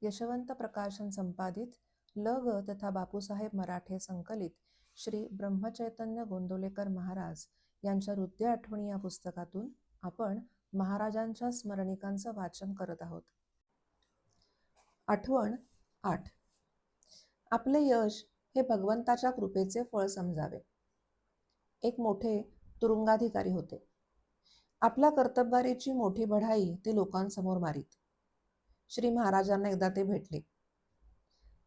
यशवंत प्रकाशन संपादित ल. ग. तथा बापूसाहेब मराठे संकलित श्री ब्रह्मचैतन्य गोंदवलेकर महाराज यांच्या हृदय आठवणी या पुस्तकातून आपण महाराजांच्या स्मरणिकांचं वाचन करत आहोत. आठवण 8. आपले यश हे भगवंताच्या कृपेचे फळ समजावे. एक मोठे तुरुंगाधिकारी होते. आपल्या कर्तबगारीची मोठी बढाई ते लोकांसमोर मारीत. श्री महाराजांना एकदा ते भेटले.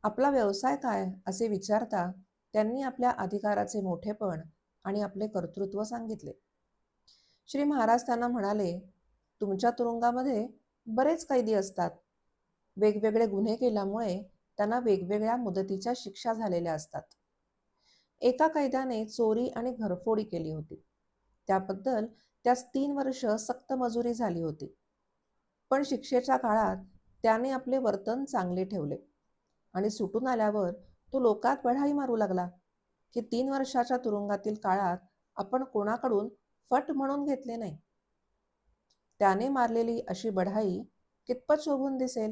आपला व्यवसाय काय असे विचारता त्यांनी आपल्या अधिकाराचे मोठेपण आणि आपले कर्तृत्व सांगितले. श्री महाराज त्यांना म्हणाले, तुमच्या तुरुंगामध्ये बरेच कैदी असतात. वेगवेगळे गुन्हे केल्यामुळे त्यांना वेगवेगळ्या मुदतीच्या शिक्षा झालेल्या असतात. एका कैद्याने चोरी आणि घरफोडी केली होती. त्याबद्दल त्यास 3 वर्ष सक्त मजुरी झाली होती. पण शिक्षेच्या काळात त्याने आपले वर्तन चांगले ठेवले आणि सुटून आल्यावर तो लोकात बढाई मारू लागला की 3 वर्षाच्या तुरुंगातील काळात आपण कोणाकडून फट म्हणून घेतले नाही. त्याने मारलेली अशी बढाई कितपत शोभून दिसेल?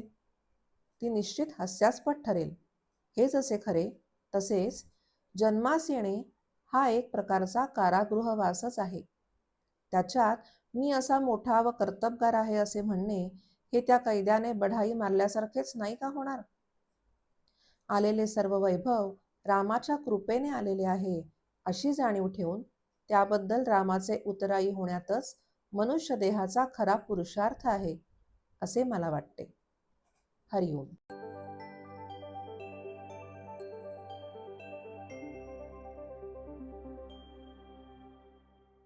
ती निश्चित हास्यास्पद ठरेल. हे जसे खरे तसेच जन्मास येणे हा एक प्रकारचा कारागृहवासच आहे. त्याच्यात मी असा मोठा व कर्तबगार आहे असे म्हणणे हे त्या कैद्याने बढाई मारल्यासारखेच नाही का होणार? आलेले सर्व वैभव रामाच्या कृपेने आलेले आहे अशी जाणीव ठेवून त्याबद्दल रामाचे उतराई होण्यातच मनुष्य देहाचा खरा पुरुषार्थ आहे असे मला वाटते. हरिओम.